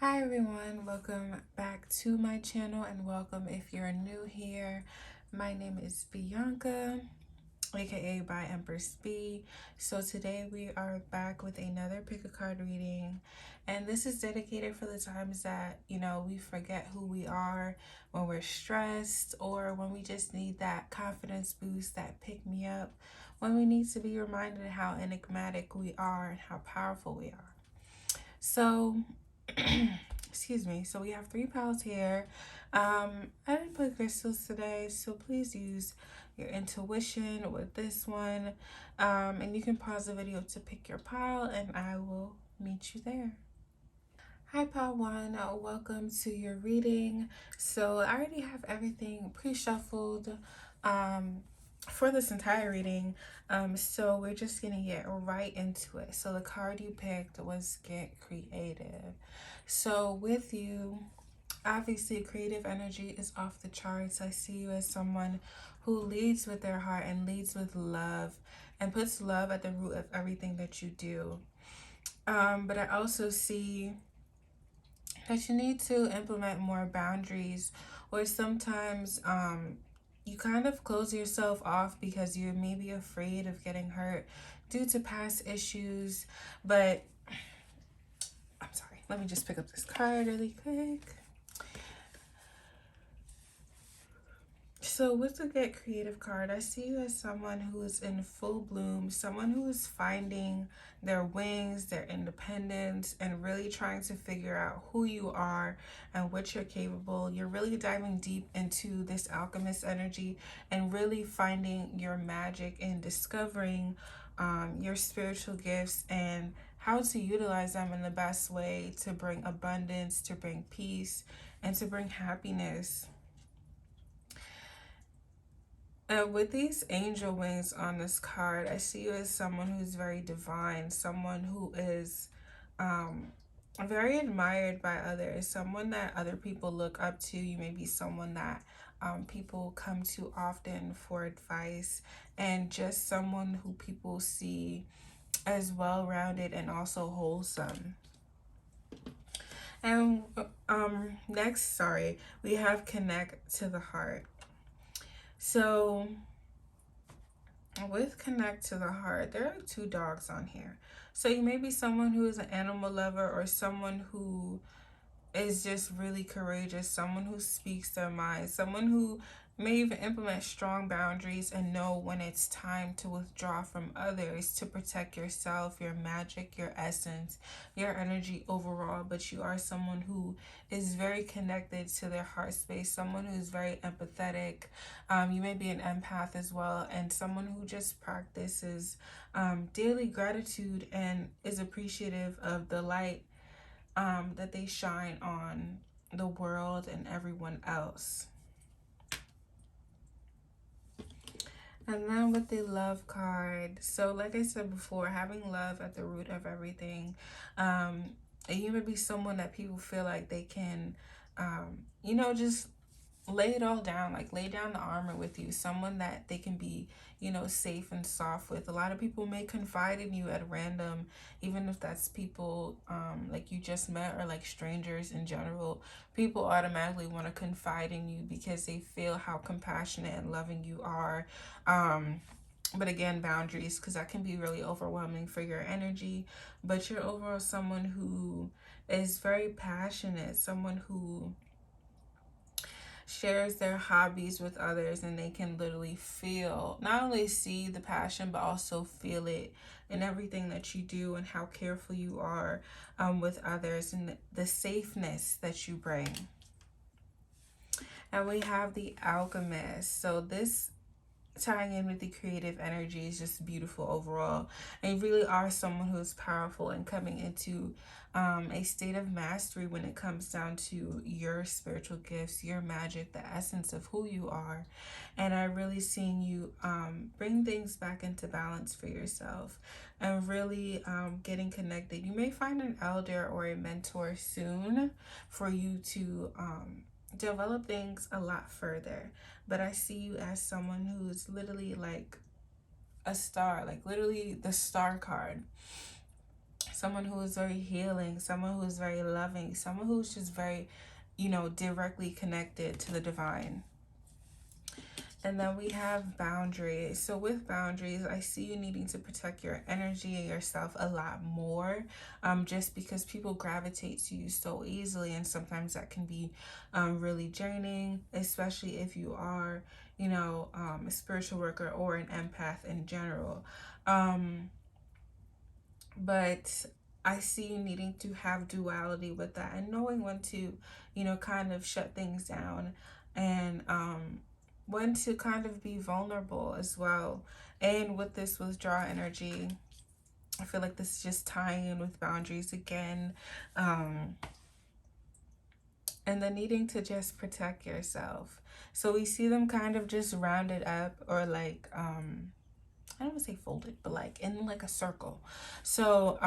Hi everyone, welcome back to my channel and welcome if you're new here. My name is Bianca, aka By Empress B. So today we are back with another pick a card reading, and this is dedicated for the times that we forget who we are, when we're stressed, or when we just need that confidence boost, that pick me up, when we need to be reminded how enigmatic we are and how powerful we are. So excuse me. So we have 3 piles here. I didn't put crystals today, so please use your intuition with this one. And you can pause the video to pick your pile, and I will meet you there. Hi, pile one. Welcome to your reading. So I already have everything pre-shuffled for this entire reading. So we're just gonna get right into it. So the card you picked was Get Creative. So with you, obviously creative energy is off the charts. I see you as someone who leads with their heart and leads with love and puts love at the root of everything that you do. But I also see that you need to implement more boundaries, or sometimes you kind of close yourself off because you're maybe afraid of getting hurt due to past issues. But I'm sorry, let me just pick up this card really quick. So with the Get Creative card, I see you as someone who is in full bloom, someone who is finding their wings, their independence, and really trying to figure out who you are and what you're capable. You're really diving deep into this alchemist energy and really finding your magic and discovering your spiritual gifts and how to utilize them in the best way to bring abundance, to bring peace, and to bring happiness. With these angel wings on this card, I see you as someone who's very divine, someone who is very admired by others, someone that other people look up to. You may be someone that people come to often for advice, and just someone who people see as well-rounded and also wholesome. And next, we have Connect to the Heart. So with Connect to the Heart, there are 2 dogs on here. So you may be someone who is an animal lover, or someone who is just really courageous, someone who speaks their mind, someone who may even implement strong boundaries and know when it's time to withdraw from others to protect yourself, your magic, your essence, your energy overall. But you are someone who is very connected to their heart space, someone who's very empathetic. You may be an empath as well, and someone who just practices daily gratitude and is appreciative of the light that they shine on the world and everyone else. And then with the Love card, so like I said before, having love at the root of everything. You may be someone that people feel like they can, just lay it all down, like lay down the armor with you, someone that they can be safe and soft with. A lot of people may confide in you at random, even if that's people like you just met, or like strangers in general. People automatically want to confide in you because they feel how compassionate and loving you are. But again, boundaries, because that can be really overwhelming for your energy. But you're overall someone who is very passionate, someone who shares their hobbies with others, and they can literally feel, not only see the passion, but also feel it in everything that you do and how careful you are with others, and the safeness that you bring. And we have the Alchemist. So this, tying in with the creative energy, is just beautiful overall. And you really are someone who is powerful and coming into a state of mastery when it comes down to your spiritual gifts, your magic, the essence of who you are. And I really seen you bring things back into balance for yourself and really getting connected. You may find an elder or a mentor soon for you to develop things a lot further. But I see you as someone who's literally like a star, like literally the star card. someone who is very healing, someone who is very loving, someone who's just very, directly connected to the divine. And then we have boundaries. So with boundaries, I see you needing to protect your energy and yourself a lot more, just because people gravitate to you so easily. And sometimes that can be really draining, especially if you are, a spiritual worker or an empath in general. But I see you needing to have duality with that and knowing when to, kind of shut things down, and when to kind of be vulnerable as well. And with this withdrawal energy, I feel like this is just tying in with boundaries again. And the needing to just protect yourself. So we see them kind of just rounded up, or like, I don't want to say folded, but like in like a circle. So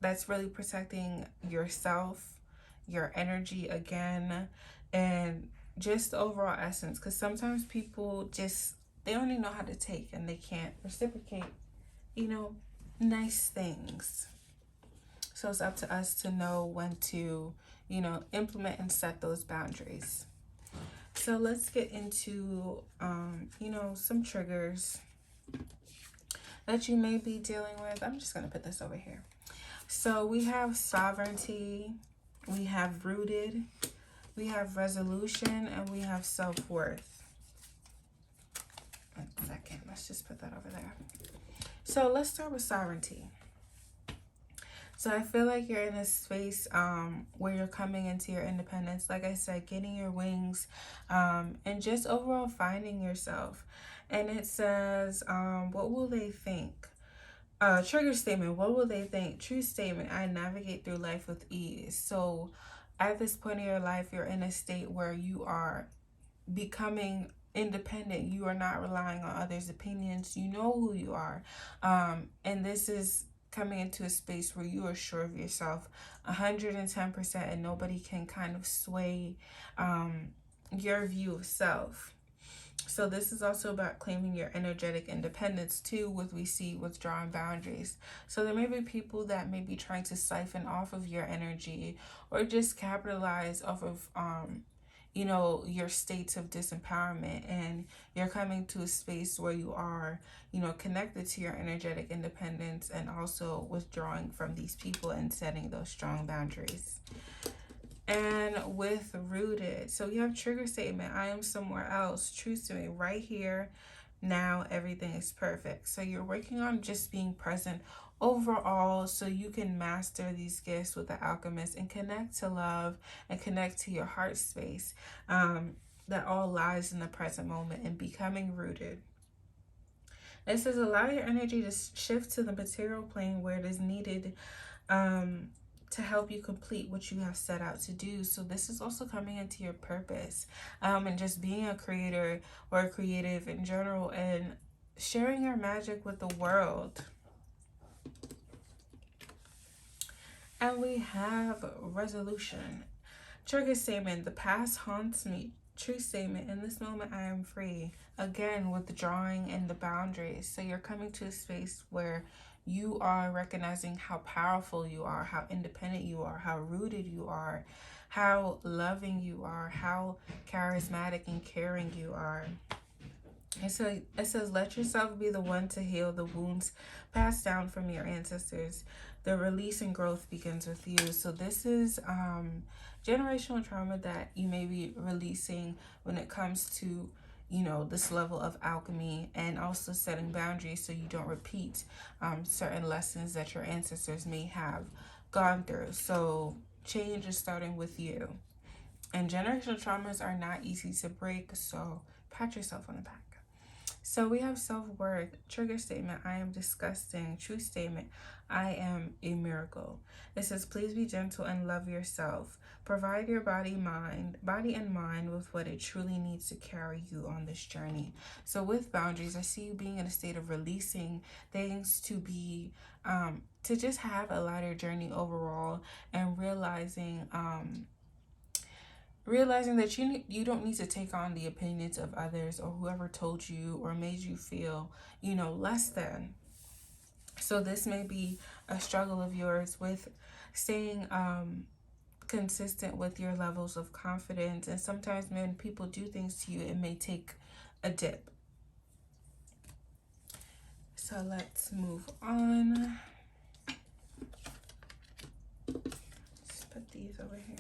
that's really protecting yourself, your energy again, and just the overall essence. Because sometimes people just, they only know how to take and they can't reciprocate, nice things. So it's up to us to know when to, implement and set those boundaries. So let's get into, some triggers that you may be dealing with. I'm just going to put this over here. So we have sovereignty, we have rooted, we have resolution, and we have self-worth. 1 second, let's just put that over there. So let's start with sovereignty. So I feel like you're in a space where you're coming into your independence. Like I said, getting your wings, and just overall finding yourself. And it says, what will they think? Trigger statement, what will they think? True statement, I navigate through life with ease. So at this point in your life, you're in a state where you are becoming independent. You are not relying on others' opinions. You know who you are. And this is coming into a space where you are sure of yourself 110%, and nobody can kind of sway your view of self. So this is also about claiming your energetic independence too, with we see withdrawing boundaries. So there may be people that may be trying to siphon off of your energy, or just capitalize off of your states of disempowerment, and you're coming to a space where you are, connected to your energetic independence, and also withdrawing from these people and setting those strong boundaries. And with rooted, so you have trigger statement, I am somewhere else. True statement, right here, now, everything is perfect. So you're working on just being present overall, so you can master these gifts with the alchemist and connect to love and connect to your heart space, that all lies in the present moment, and becoming rooted. It says allow your energy to shift to the material plane where it is needed, to help you complete what you have set out to do. So this is also coming into your purpose, and just being a creator or a creative in general, and sharing your magic with the world. And we have resolution. Trigger statement, the past haunts me. True statement, in this moment I am free. Again, withdrawing and the boundaries. So you're coming to a space where you are recognizing how powerful you are, how independent you are, how rooted you are, how loving you are, how charismatic and caring you are. And so it says, let yourself be the one to heal the wounds passed down from your ancestors. The release and growth begins with you. So this is generational trauma that you may be releasing when it comes to, this level of alchemy, and also setting boundaries so you don't repeat certain lessons that your ancestors may have gone through. So change is starting with you. And generational traumas are not easy to break, so pat yourself on the back. So we have self-worth. Trigger statement, I am disgusting. True statement, I am a miracle. It says, please be gentle and love yourself. Provide your body and mind with what it truly needs to carry you on this journey. So with boundaries, I see you being in a state of releasing things to be, to just have a lighter journey overall, and realizing that you don't need to take on the opinions of others, or whoever told you or made you feel, less than. So this may be a struggle of yours with staying consistent with your levels of confidence. And sometimes when people do things to you, it may take a dip. So let's move on. Just put these over here.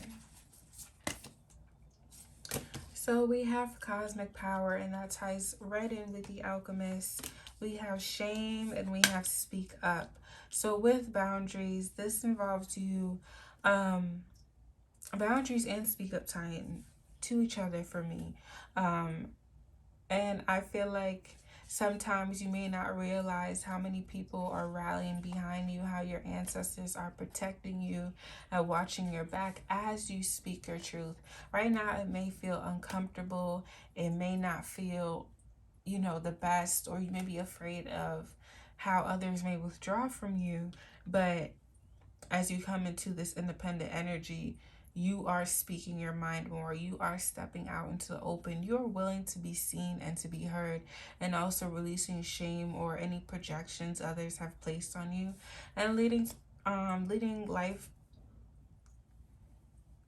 So we have cosmic power, and that ties right in with the alchemist. We have shame and we have speak up. So with boundaries, this involves you, boundaries and speak up time to each other for me. And I feel like sometimes you may not realize how many people are rallying behind you, how your ancestors are protecting you and watching your back as you speak your truth. Right now, it may feel uncomfortable. It may not feel, the best, or you may be afraid of how others may withdraw from you. But as you come into this independent energy, you are speaking your mind more. You are stepping out into the open. You're willing to be seen and to be heard, and also releasing shame or any projections others have placed on you, and leading life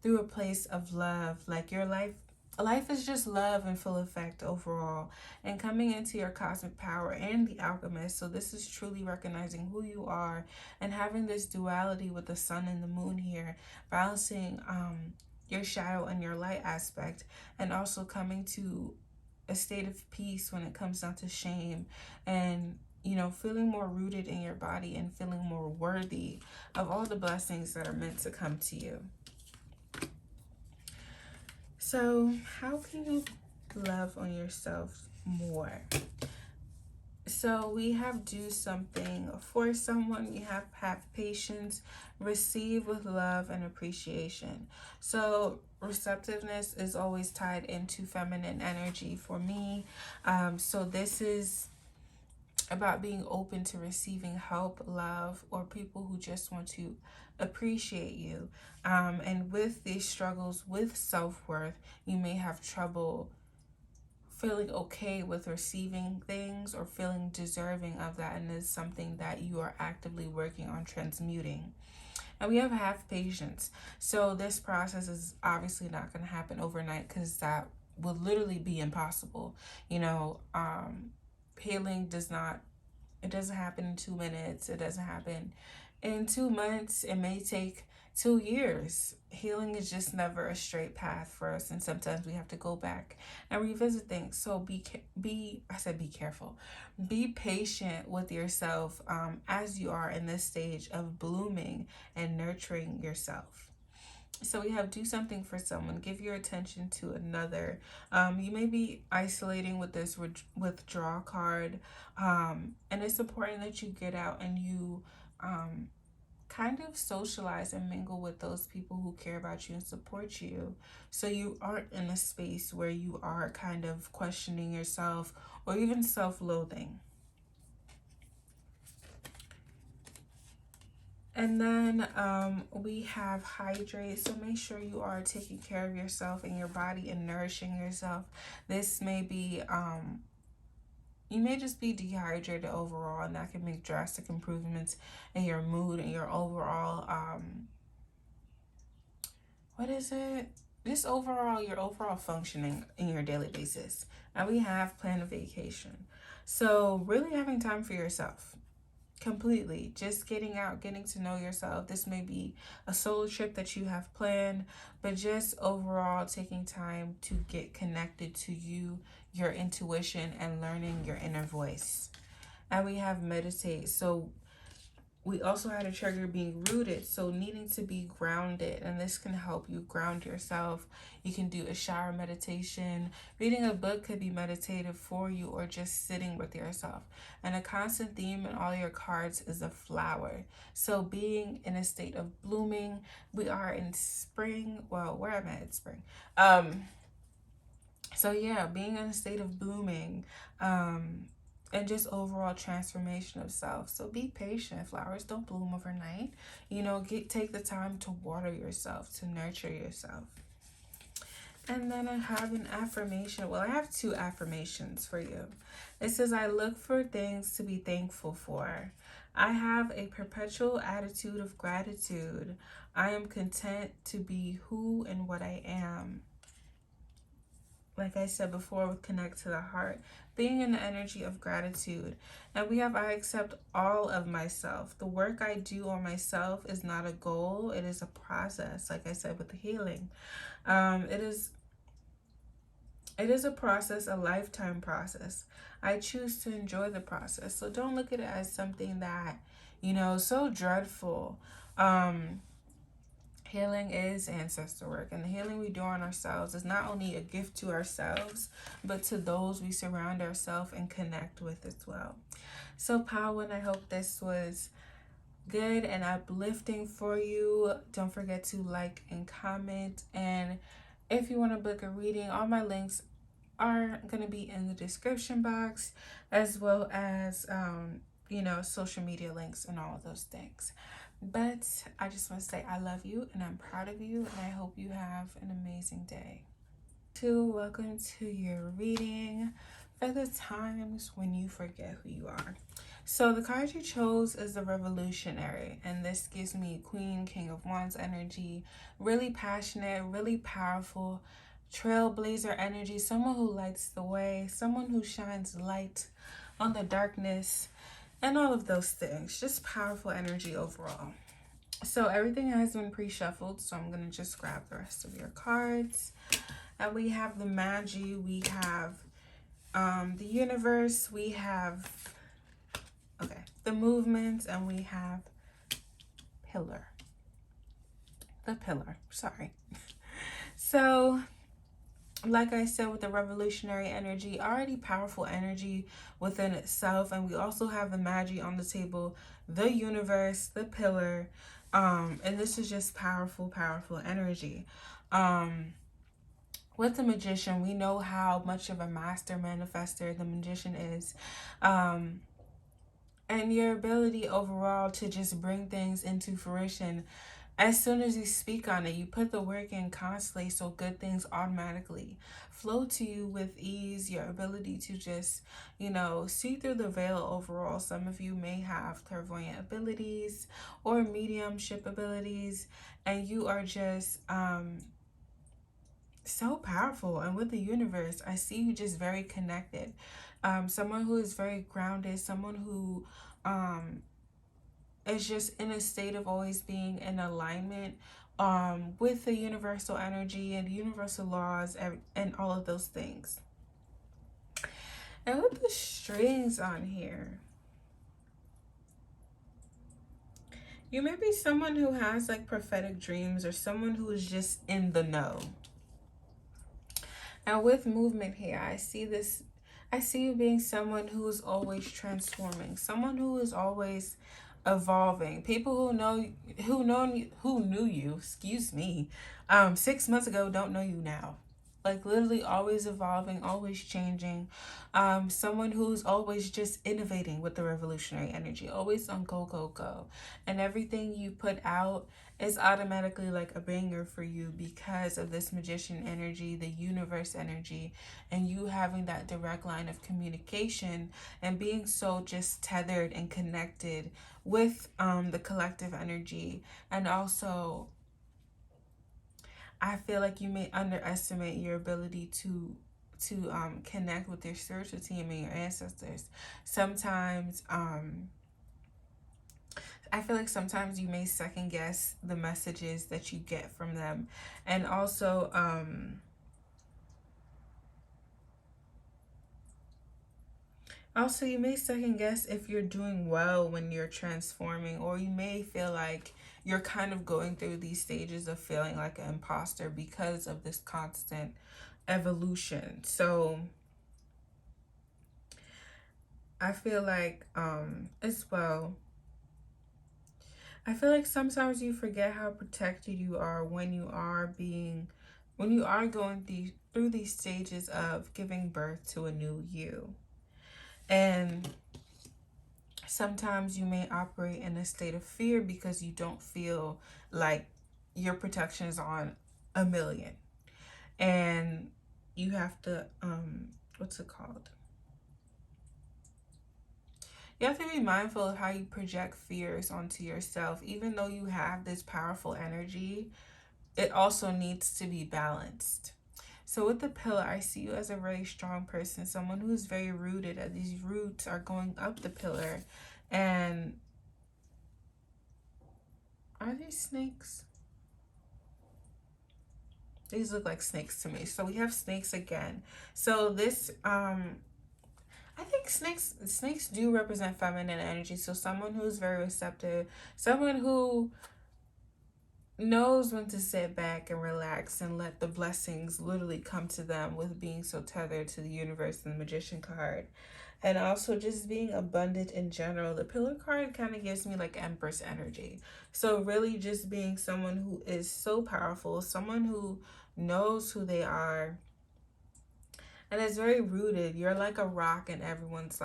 through a place of love. Like your life is just love and full effect overall, and coming into your cosmic power and the alchemist. So this is truly recognizing who you are and having this duality with the sun and the moon here, balancing your shadow and your light aspect, and also coming to a state of peace when it comes down to shame, and feeling more rooted in your body and feeling more worthy of all the blessings that are meant to come to you. So, how can you love on yourself more? So, we have do something for someone, we have patience, receive with love and appreciation. So, receptiveness is always tied into feminine energy for me. So, this is about being open to receiving help, love, or people who just want to appreciate you. And with these struggles with self-worth, you may have trouble feeling okay with receiving things or feeling deserving of that, and it's something that you are actively working on transmuting. And we have patience. So this process is obviously not going to happen overnight, because that would literally be impossible. Healing doesn't happen in 2 minutes. It doesn't happen in 2 months. It may take 2 years. Healing is just never a straight path for us, and sometimes we have to go back and revisit things. So be careful. Be patient with yourself as you are in this stage of blooming and nurturing yourself. So we have do something for someone, give your attention to another. You may be isolating with this withdraw card, and it's important that you get out and you kind of socialize and mingle with those people who care about you and support you, so you aren't in a space where you are kind of questioning yourself or even self-loathing. And then we have hydrate. So make sure you are taking care of yourself and your body and nourishing yourself. This may be, you may just be dehydrated overall, and that can make drastic improvements in your mood and your overall, your overall functioning in your daily basis. And we have plan a vacation. So really having time for yourself. Completely. Just getting out, getting to know yourself. This may be a solo trip that you have planned, but just overall taking time to get connected to you, your intuition, and learning your inner voice. And we have meditate. So we also had a trigger being rooted, so needing to be grounded, and this can help you ground yourself. You can do a shower meditation. Reading a book could be meditative for you, or just sitting with yourself. And a constant theme in all your cards is a flower. So being in a state of blooming, we are in spring. Well, where I'm at, it's spring. So yeah, being in a state of blooming, and just overall transformation of self. So be patient. Flowers don't bloom overnight. Take the time to water yourself, to nurture yourself. And then I have an affirmation. Well, I have 2 affirmations for you. It says, I look for things to be thankful for. I have a perpetual attitude of gratitude. I am content to be who and what I am. Like I said before, with connect to the heart, being in the energy of gratitude. And we have I accept all of myself. The work I do on myself is not a goal, it is a process. Like I said with the healing, it is a process, a lifetime process. I choose to enjoy the process. So don't look at it as something that, so dreadful. Healing is ancestor work, and the healing we do on ourselves is not only a gift to ourselves, but to those we surround ourselves and connect with as well. So, Power, and I hope this was good and uplifting for you. Don't forget to like and comment. And if you want to book a reading, all my links are going to be in the description box, as well as, social media links and all of those things. But I just want to say I love you and I'm proud of you, and I hope you have an amazing day. Welcome to your reading for the times when you forget who you are. So the card you chose is the Revolutionary, and this gives me Queen, King of Wands energy, really passionate, really powerful, trailblazer energy, someone who lights the way, someone who shines light on the darkness, and all of those things. Just powerful energy overall. So everything has been pre-shuffled, so I'm going to just grab the rest of your cards. And we have the Magi, we have the Universe, we have the Movements, and we have the Pillar, sorry. So like I said, with the Revolutionary energy, already powerful energy within itself. And we also have the Magi on the table, the Universe, the Pillar. And this is just powerful, powerful energy. With the Magician, we know how much of a master manifester the Magician is. And your ability overall to just bring things into fruition. As soon as you speak on it, you put the work in constantly, so good things automatically flow to you with ease. Your ability to just, see through the veil overall. Some of you may have clairvoyant abilities or mediumship abilities, and you are just so powerful. And with the Universe, I see you just very connected. Someone who is very grounded, someone who is just in a state of always being in alignment with the universal energy and universal laws and all of those things. And with the strings on here, you may be someone who has like prophetic dreams, or someone who is just in the know. And with movement here, I see you being someone who is always transforming, someone who is always evolving. People who knew you, 6 months ago don't know you now. Like literally always evolving, always changing. Someone who's always just innovating with the Revolutionary energy, always on go, go, go. And everything you put out is automatically like a banger for you because of this Magician energy, the Universe energy, and you having that direct line of communication and being so just tethered and connected with the collective energy. And also, I feel like you may underestimate your ability to connect with your spiritual team and your ancestors. Sometimes I feel like sometimes you may second guess the messages that you get from them. And also you may second guess if you're doing well when you're transforming, or you may feel like you're kind of going through these stages of feeling like an imposter because of this constant evolution. So I feel like as well, I feel like sometimes you forget how protected you are when you are going through these stages of giving birth to a new you. And sometimes you may operate in a state of fear because you don't feel like your protection is on a million. And you have to, what's it called? you have to be mindful of how you project fears onto yourself. Even though you have this powerful energy, it also needs to be balanced. So with the pillar, I see you as a very strong person, someone who's very rooted, and these roots are going up the pillar. And are these snakes? These look like snakes to me. So we have snakes again. So this I think snakes do represent feminine energy. So someone who's very receptive, someone who knows when to sit back and relax and let the blessings literally come to them, with being so tethered to the universe and the Magician card. And also just being abundant in general. The Pillar card kind of gives me like Empress energy. So really just being someone who is so powerful, someone who knows who they are, and it's very rooted. You're like a rock in everyone's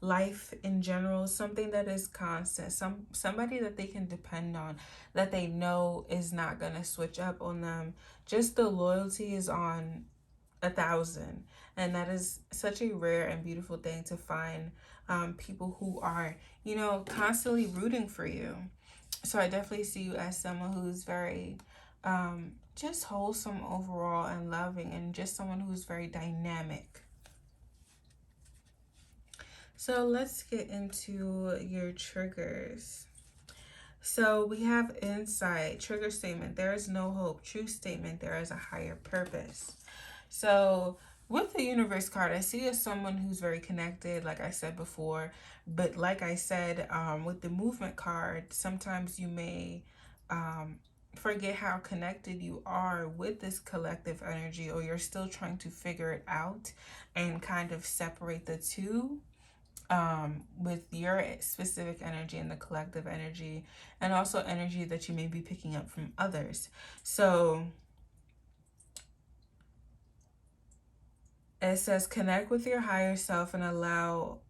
life in general, something that is constant, somebody that they can depend on, that they know is not gonna switch up on them. Just the loyalty is on 1,000, and that is such a rare and beautiful thing to find. People who are, constantly rooting for you. So I definitely see you as someone who's very just wholesome overall and loving, and just someone who's very dynamic. So let's get into your triggers. So we have insight, trigger statement, there is no hope, true statement, there is a higher purpose. So with the universe card, I see as someone who's very connected, like I said before. But like I said, with the movement card, sometimes you may forget how connected you are with this collective energy, or you're still trying to figure it out and kind of separate the two, with your specific energy and the collective energy, and also energy that you may be picking up from others. So it says connect with your higher self and allow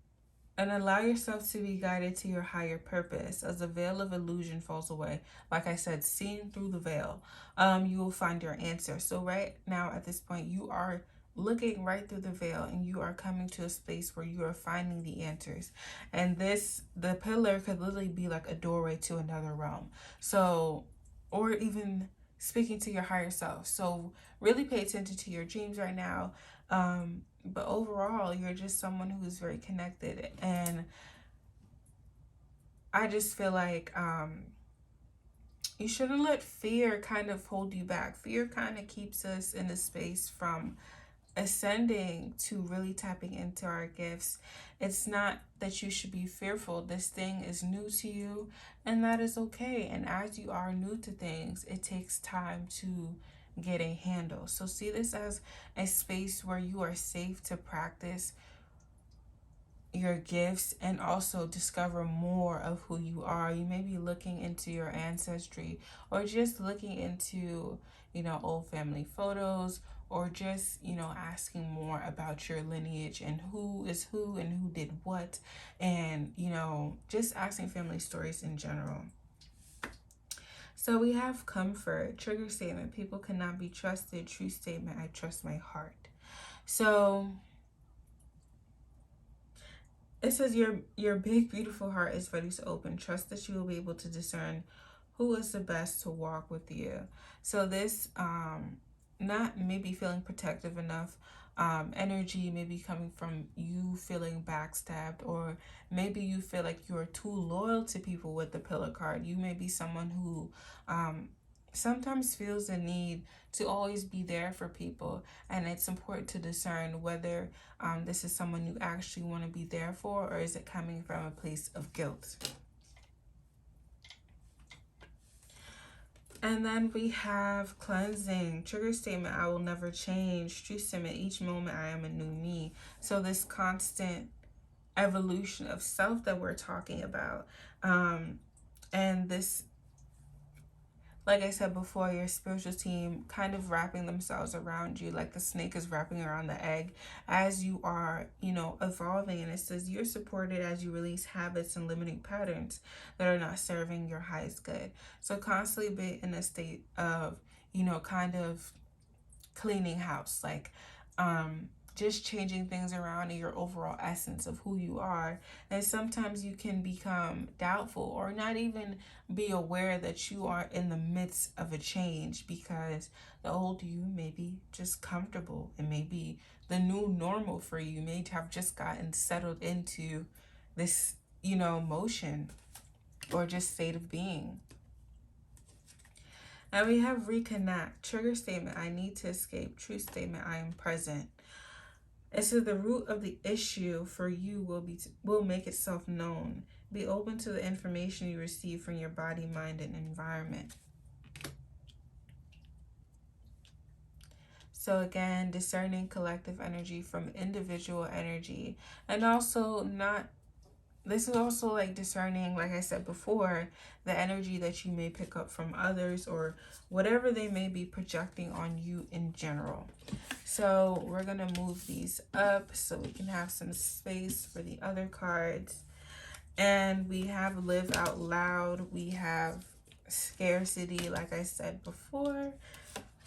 yourself to be guided to your higher purpose. As the veil of illusion falls away, like I said, seeing through the veil, you will find your answer. So right now at this point, you are looking right through the veil, and you are coming to a space where you are finding the answers. And the pillar could literally be like a doorway to another realm. So, or even speaking to your higher self. So really pay attention to your dreams right now. But overall, you're just someone who's very connected. And I just feel like you shouldn't let fear kind of hold you back. Fear kind of keeps us in a space from ascending to really tapping into our gifts. It's not that you should be fearful. This thing is new to you, and that is okay. And as you are new to things, it takes time to get a handle. So see this as a space where you are safe to practice your gifts and also discover more of who you are. You may be looking into your ancestry, or just looking into, old family photos, or just, asking more about your lineage and who is who and who did what, and, just asking family stories in general. So we have comfort, trigger statement, people cannot be trusted, true statement, I trust my heart. So it says your big beautiful heart is ready to open. Trust that you will be able to discern who is the best to walk with you. So this not maybe feeling protective enough, energy may be coming from you feeling backstabbed, or maybe you feel like you're too loyal to people with the pillar card. You may be someone who sometimes feels the need to always be there for people, and it's important to discern whether this is someone you actually want to be there for, or is it coming from a place of guilt. And then we have cleansing, trigger statement, I will never change, true statement, each moment I am a new me. So this constant evolution of self that we're talking about, and this, like I said before, your spiritual team kind of wrapping themselves around you like the snake is wrapping around the egg as you are, evolving. And it says you're supported as you release habits and limiting patterns that are not serving your highest good. So constantly be in a state of, kind of cleaning house, like just changing things around in your overall essence of who you are. And sometimes you can become doubtful or not even be aware that you are in the midst of a change, because the old you may be just comfortable. It may be the new normal for you. You may have just gotten settled into this, motion or just state of being. And we have reconnect. Trigger statement, I need to escape. Truth statement, I am present. It says the root of the issue for you will make itself known. Be open to the information you receive from your body, mind, and environment. So again, discerning collective energy from individual energy. And also this is also like discerning, like I said before, the energy that you may pick up from others or whatever they may be projecting on you in general. So we're going to move these up so we can have some space for the other cards. And we have live out loud. We have scarcity, like I said before,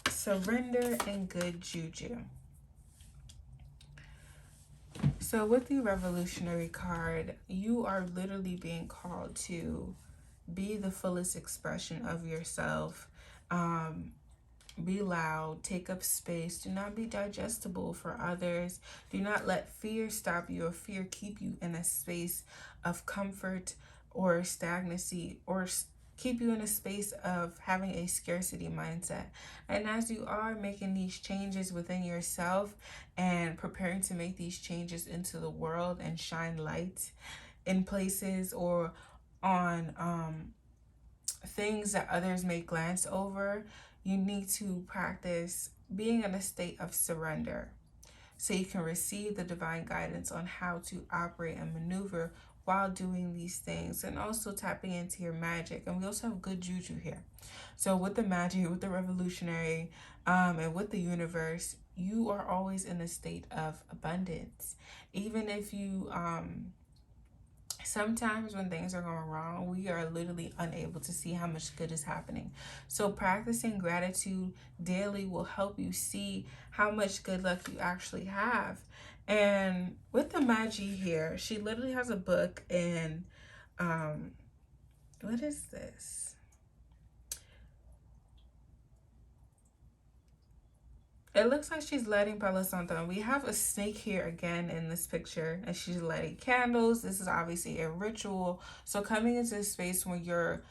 surrender, and good juju. So with the revolutionary card, you are literally being called to be the fullest expression of yourself. Be loud, take up space, do not be digestible for others. Do not let fear stop you or fear keep you in a space of comfort or stagnancy, or keep you in a space of having a scarcity mindset. And as you are making these changes within yourself and preparing to make these changes into the world and shine light in places or on things that others may glance over, you need to practice being in a state of surrender so you can receive the divine guidance on how to operate and maneuver while doing these things, and also tapping into your magic. And we also have good juju here. So with the magic, with the revolutionary, and with the universe, you are always in a state of abundance. Even if you sometimes when things are going wrong, we are literally unable to see how much good is happening. So practicing gratitude daily will help you see how much good luck you actually have. And with the Magi here, she literally has a book, and what is this? It looks like she's lighting Palo Santo. And we have a snake here again in this picture, and she's lighting candles. This is obviously a ritual. So coming into a space where you're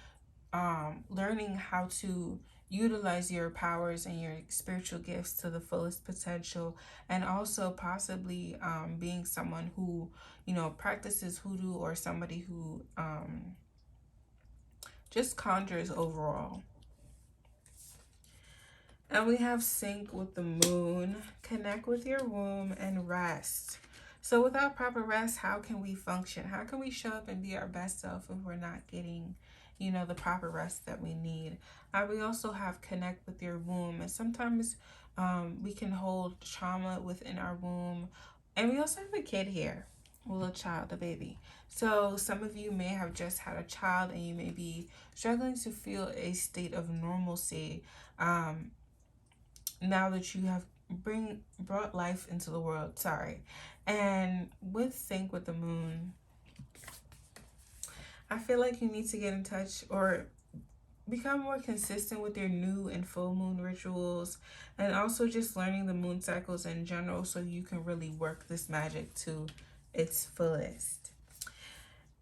learning how to utilize your powers and your spiritual gifts to the fullest potential, and also possibly being someone who, practices hoodoo, or somebody who just conjures overall. And we have sync with the moon, connect with your womb, and rest. So without proper rest, how can we function? How can we show up and be our best self if we're not getting, the proper rest that we need? We also have connect with your womb. And sometimes we can hold trauma within our womb. And we also have a kid here, a little child, a baby. So some of you may have just had a child, and you may be struggling to feel a state of normalcy. Now that you have brought life into the world, and with sync with the moon, I feel like you need to get in touch or become more consistent with your new and full moon rituals, and also just learning the moon cycles in general so you can really work this magic to its fullest.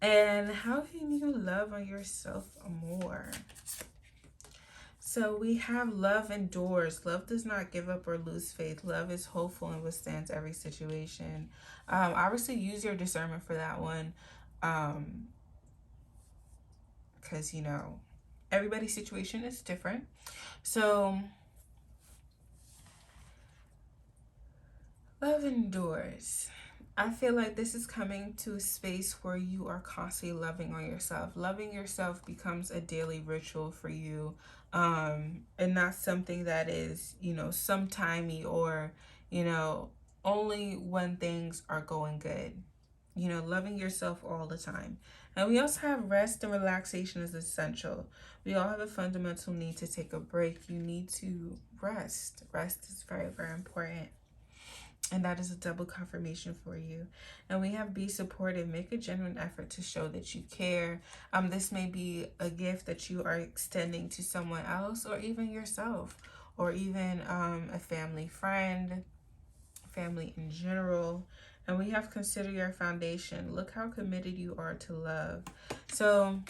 And how can you love on yourself more? So we have love endures. Love does not give up or lose faith. Love is hopeful and withstands every situation. Obviously, use your discernment for that one. Because, everybody's situation is different. So love endures. I feel like this is coming to a space where you are constantly loving on yourself. Loving yourself becomes a daily ritual for you, and not something that is, sometimey or, only when things are going good. Loving yourself all the time. And we also have rest and relaxation is essential. We all have a fundamental need to take a break. You need to rest. Rest is very, very important. And that is a double confirmation for you. And we have be supportive. Make a genuine effort to show that you care. This may be a gift that you are extending to someone else, or even yourself, or even a family friend, family in general. And we have consider your foundation. Look how committed you are to love. So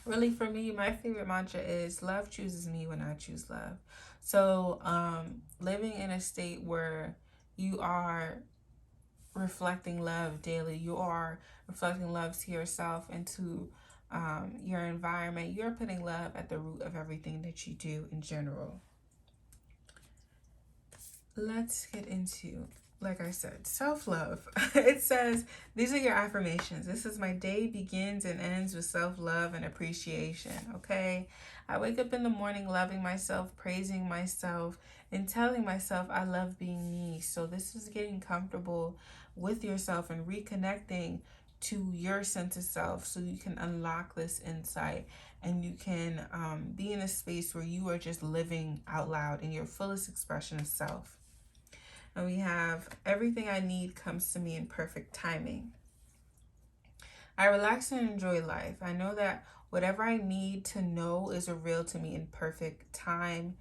really, for me, my favorite mantra is love chooses me when I choose love. So living in a state where you are reflecting love daily, you are reflecting love to yourself and to your environment, you're putting love at the root of everything that you do in general. Let's get into, like I said, self-love. It says, these are your affirmations. This is my day begins and ends with self-love and appreciation, okay? I wake up in the morning loving myself, praising myself, and telling myself I love being me. So this is getting comfortable with yourself and reconnecting to your sense of self so you can unlock this insight and you can be in a space where you are just living out loud in your fullest expression of self. And we have everything I need comes to me in perfect timing. I relax and enjoy life. I know that whatever I need to know is revealed to me in perfect time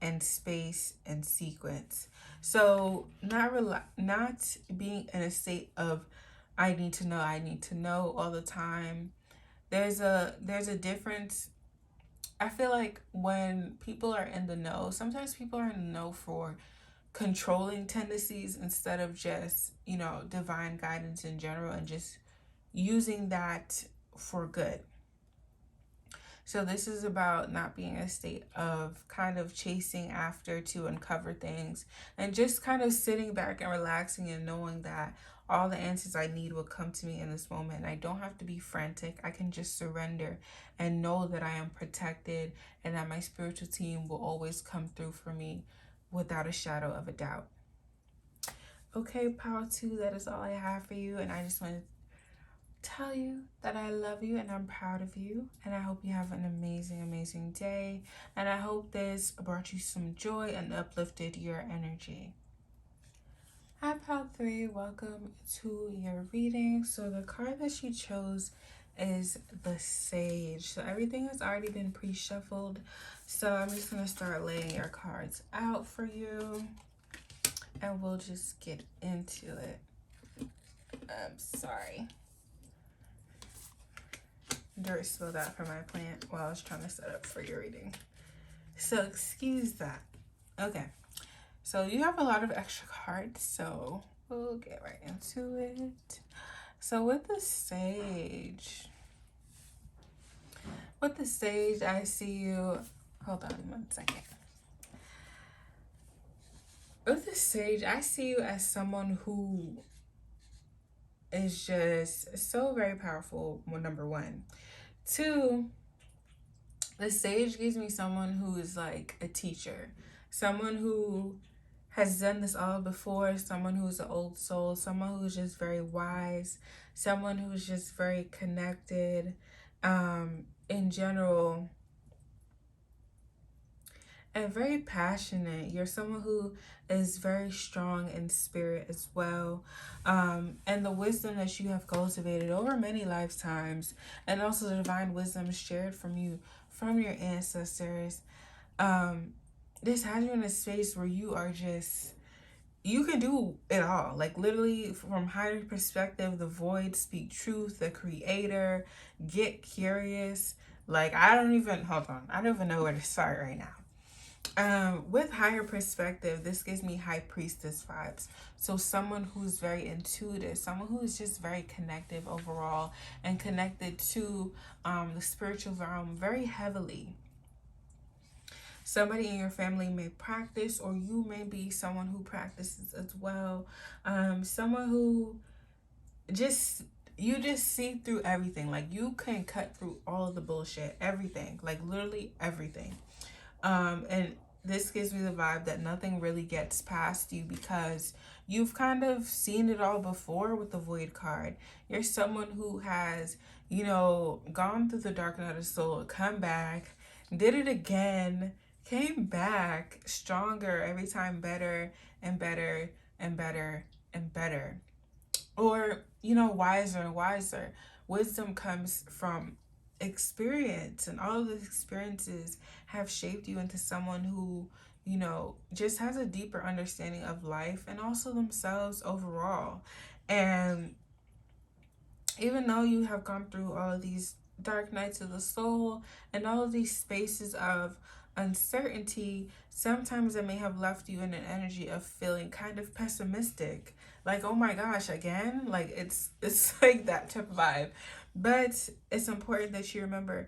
and space and sequence. So not being in a state of I need to know all the time. There's a difference. I feel like when people are in the know, sometimes people are in the know for controlling tendencies instead of just, divine guidance in general and just using that for good. So this is about not being in a state of kind of chasing after to uncover things and just kind of sitting back and relaxing and knowing that all the answers I need will come to me in this moment. I don't have to be frantic. I can just surrender and know that I am protected and that my spiritual team will always come through for me without a shadow of a doubt. Okay, Power 2, that is all I have for you. And I just want to tell you that I love you and I'm proud of you. And I hope you have an amazing, amazing day. And I hope this brought you some joy and uplifted your energy. Hi, Power 3. Welcome to your reading. So the card that you chose is the Sage. So everything has already been pre-shuffled. So I'm just going to start laying your cards out for you. And we'll just get into it. I'm sorry. Dirt spilled out from my plant while I was trying to set up for your reading. So excuse that. Okay. So you have a lot of extra cards, so we'll get right into it. So with the Sage, I see you. Hold on 1 second. With the Sage, I see you as someone who is just so very powerful, number one. 2, the Sage gives me someone who is like a teacher, someone who has done this all before, someone who's an old soul, someone who's just very wise, someone who's just very connected in general, and very passionate. You're someone who is very strong in spirit as well. And the wisdom that you have cultivated over many lifetimes, and also the divine wisdom shared from you, from your ancestors. This has you in a space where you are just, you can do it all. Like literally from higher perspective, the void, speak truth, the creator, get curious. Like I don't even know where to start right now. With higher perspective, this gives me high priestess vibes. So someone who's very intuitive, someone who is just very connective overall and connected to the spiritual realm very heavily. Somebody in your family may practice, or you may be someone who practices as well. Someone who you just see through everything. Like you can cut through all of the bullshit, everything, like literally everything. And this gives me the vibe that nothing really gets past you because you've kind of seen it all before with the Void card. You're someone who has, gone through the dark night of the soul, come back, did it again, came back stronger every time, better and better and better and better. Or, you know, wiser and wiser. Wisdom comes from experience, and all of those experiences have shaped you into someone who, you know, just has a deeper understanding of life and also themselves overall. And even though you have gone through all of these dark nights of the soul and all of these spaces of uncertainty, sometimes it may have left you in an energy of feeling kind of pessimistic, like, oh my gosh, again, like it's like that type of vibe. But it's important that you remember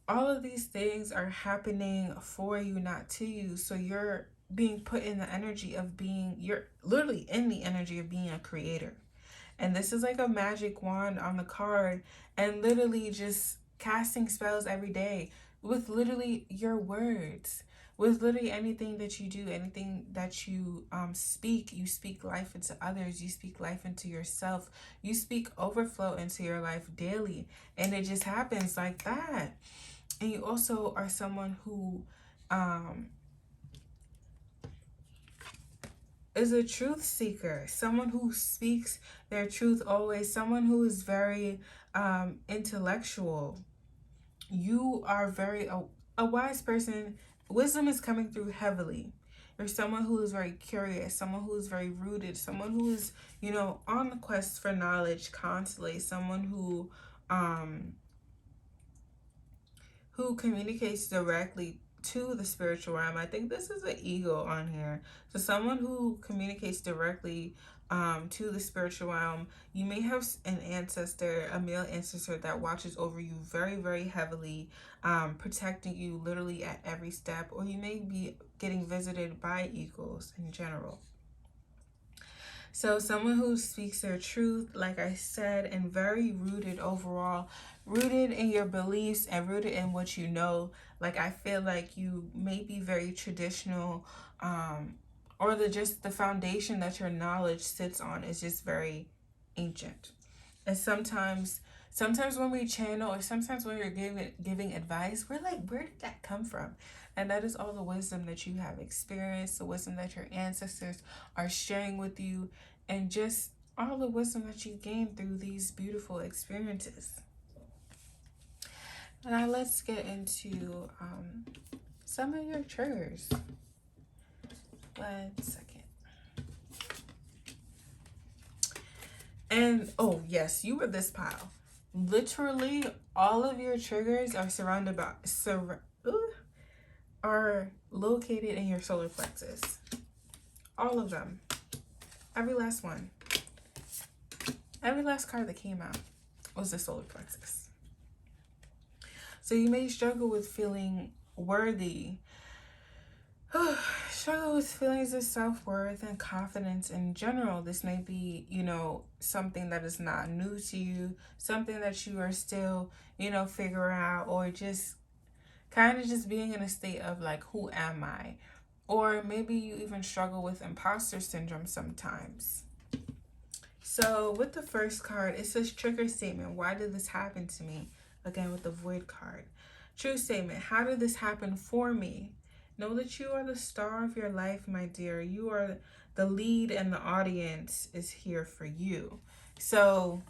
all of these things are happening for you, not to you. So you're being put in the energy of being, you're literally in the energy of being a creator. And this is like a magic wand on the card, and literally just casting spells every day with literally your words. With literally anything that you do, anything that you speak, you speak life into others, you speak life into yourself, you speak overflow into your life daily. And it just happens like that. And you also are someone who is a truth seeker, someone who speaks their truth always, someone who is very intellectual. You are very a wise person. Wisdom is coming through heavily. You're someone who is very curious, someone who is very rooted, someone who is, you know, on the quest for knowledge constantly, someone who communicates directly to the spiritual realm. I think this is an ego on here. So someone who communicates directly to the spiritual realm. You may have an ancestor, a male ancestor that watches over you very, very heavily, protecting you literally at every step. Or you may be getting visited by eagles in general. So someone who speaks their truth, like I said, and very rooted overall, rooted in your beliefs and rooted in what you know. Like, I feel like you may be very traditional, or just the foundation that your knowledge sits on is just very ancient. And sometimes when we channel, or sometimes when you're giving advice, we're like, where did that come from? And that is all the wisdom that you have experienced, the wisdom that your ancestors are sharing with you, and just all the wisdom that you gained through these beautiful experiences. Now let's get into some of your triggers. 1 second. And oh yes, you were this pile. Literally all of your triggers are surrounded by are located in your solar plexus. All of them. Every last one. Every last card that came out was the solar plexus. So you may struggle with feeling worthy. Struggle with feelings of self-worth and confidence in general. This may be, you know, something that is not new to you, something that you are still, you know, figuring out, or just kind of just being in a state of like, who am I? Or maybe you even struggle with imposter syndrome sometimes. So with the first card, it says trigger statement. Why did this happen to me? Again, with the void card. True statement. How did this happen for me? Know that you are the star of your life, my dear. You are the lead, and the audience is here for you. So,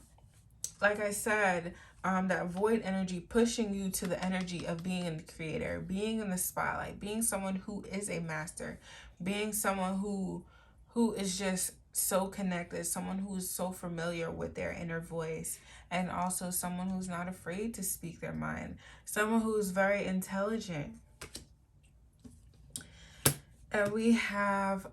like I said, that void energy pushing you to the energy of being a creator, being in the spotlight, being someone who is a master, being someone who is just so connected, someone who is so familiar with their inner voice, and also someone who's not afraid to speak their mind, someone who is very intelligent. And we have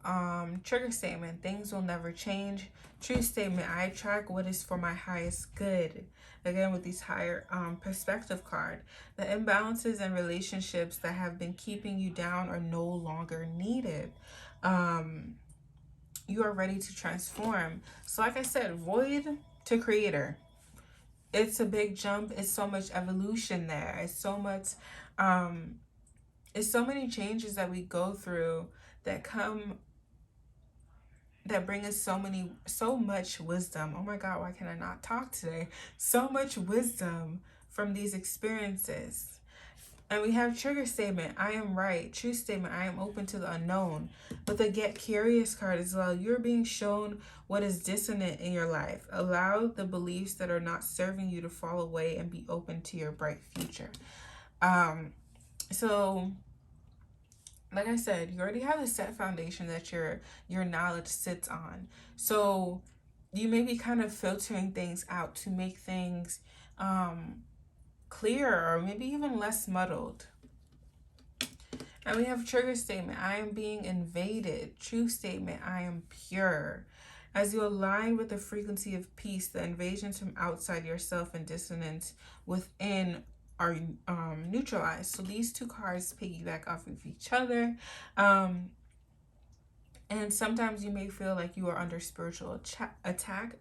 trigger statement, things will never change. True statement, I attract what is for my highest good. Again, with these higher perspective card, the imbalances in relationships that have been keeping you down are no longer needed. You are ready to transform. So like I said, void to creator. It's a big jump. It's so much evolution there. It's so much, it's so many changes that we go through that bring us so much wisdom. Oh my God, why can I not talk today? So much wisdom from these experiences. And we have trigger statement, I am right. True statement, I am open to the unknown. With the get curious card as well, you're being shown what is dissonant in your life. Allow the beliefs that are not serving you to fall away and be open to your bright future. So like I said, you already have a set foundation that your knowledge sits on. So you may be kind of filtering things out to make things clearer, or maybe even less muddled. And we have trigger statement, I am being invaded. True statement, I am pure. As you align with the frequency of peace, the invasions from outside yourself and dissonance within are neutralized. So these two cards piggyback off of each other. And sometimes you may feel like you are under spiritual attack,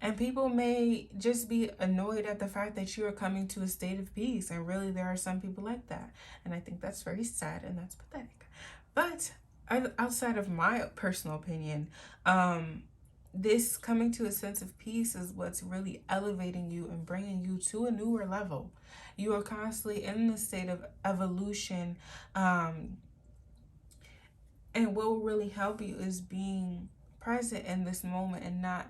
and people may just be annoyed at the fact that you are coming to a state of peace. And really, there are some people like that. And I think that's very sad and that's pathetic. But outside of my personal opinion, this coming to a sense of peace is what's really elevating you and bringing you to a newer level. You are constantly in the state of evolution. And what will really help you is being present in this moment and not,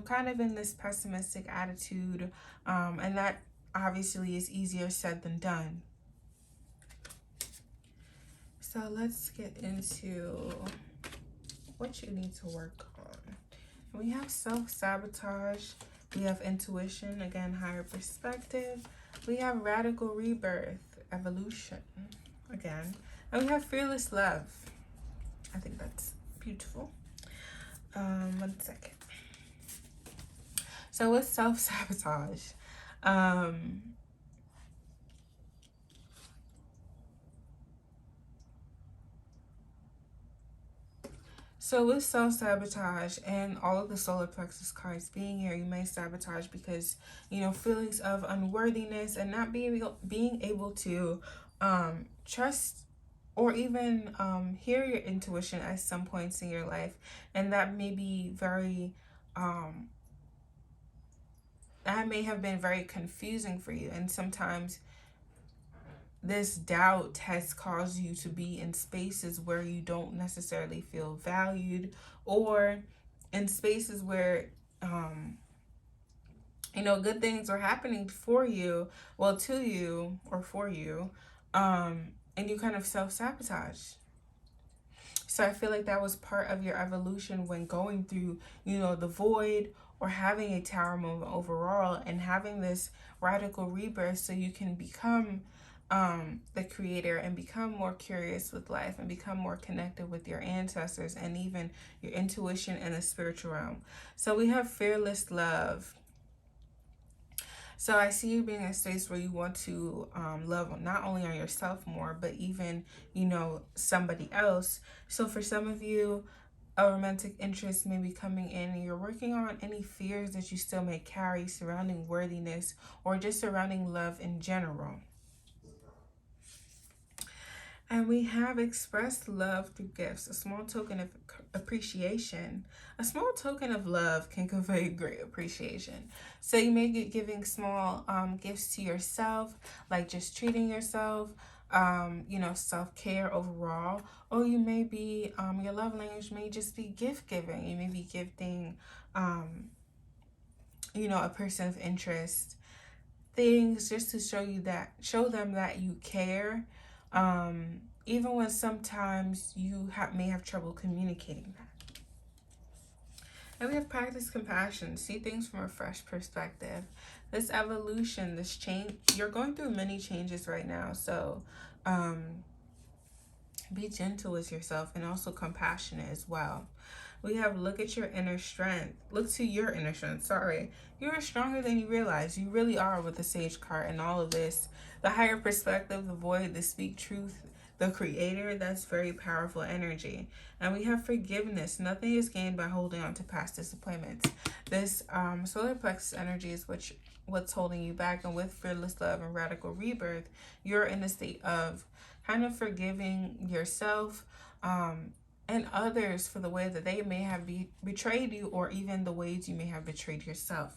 kind of in this pessimistic attitude. And that obviously is easier said than done. So let's get into what you need to work on. We have self-sabotage. We have intuition, again, higher perspective. We have radical rebirth, evolution, again. And we have fearless love. I think that's beautiful. 1 second. So with self-sabotage, so with self-sabotage and all of the solar plexus cards being here, you may sabotage because, feelings of unworthiness and not being able to trust or even hear your intuition at some points in your life. And that may be very, that may have been very confusing for you. And sometimes this doubt has caused you to be in spaces where you don't necessarily feel valued, or in spaces where, good things are happening for you, to you or for you, and you kind of self-sabotage. So I feel like that was part of your evolution when going through, the void, or having a tower moment overall, and having this radical rebirth so you can become the creator and become more curious with life and become more connected with your ancestors and even your intuition in the spiritual realm. So we have fearless love. So I see you being in a space where you want to love not only on yourself more, but even, somebody else. So for some of you, a romantic interest may be coming in and you're working on any fears that you still may carry surrounding worthiness or just surrounding love in general. And we have expressed love through gifts, a small token of appreciation. A small token of love can convey great appreciation. So you may be giving small gifts to yourself, like just treating yourself, self-care overall. Or you may be, your love language may just be gift giving. You may be gifting, a person of interest things just to show them that you care. Even when sometimes you may have trouble communicating that. And we have practice compassion, see things from a fresh perspective. This evolution, this change, you're going through many changes right now. So be gentle with yourself and also compassionate as well. We have look at your inner strength. Look to your inner strength. Sorry. You are stronger than you realize. You really are with the Sage card and all of this. The higher perspective, the void, the speak truth, the creator. That's very powerful energy. And we have forgiveness. Nothing is gained by holding on to past disappointments. This solar plexus energy is what's holding you back. And with fearless love and radical rebirth, you're in a state of kind of forgiving yourself, and others for the way that they may have betrayed you, or even the ways you may have betrayed yourself.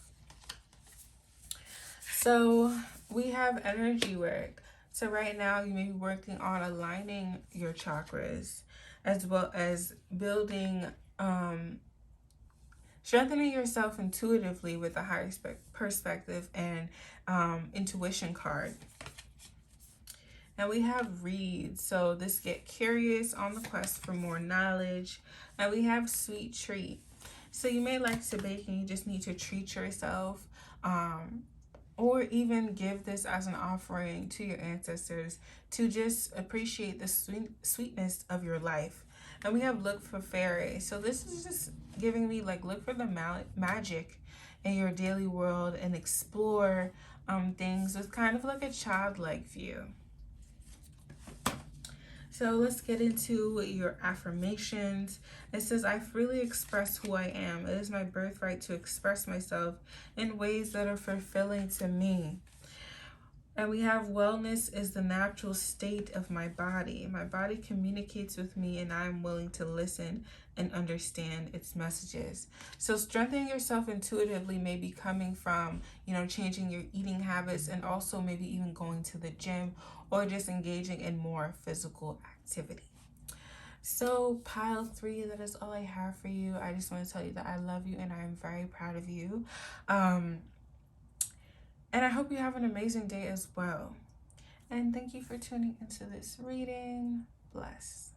So we have energy work. So right now you may be working on aligning your chakras as well as building, strengthening yourself intuitively with a higher perspective and intuition card. And we have read. So this get curious on the quest for more knowledge. And we have sweet treat. So you may like to bake and you just need to treat yourself. Or even give this as an offering to your ancestors to just appreciate the sweetness of your life. And we have look for fairy. So this is just giving me like look for the magic in your daily world and explore things with kind of like a childlike view. So let's get into your affirmations. It says, I freely express who I am. It is my birthright to express myself in ways that are fulfilling to me. And we have wellness is the natural state of my body. My body communicates with me and I'm willing to listen and understand its messages. So strengthening yourself intuitively may be coming from, changing your eating habits and also maybe even going to the gym or just engaging in more physical activity. So pile 3, that is all I have for you. I just want to tell you that I love you and I am very proud of you. And I hope you have an amazing day as well. And thank you for tuning into this reading. Bless.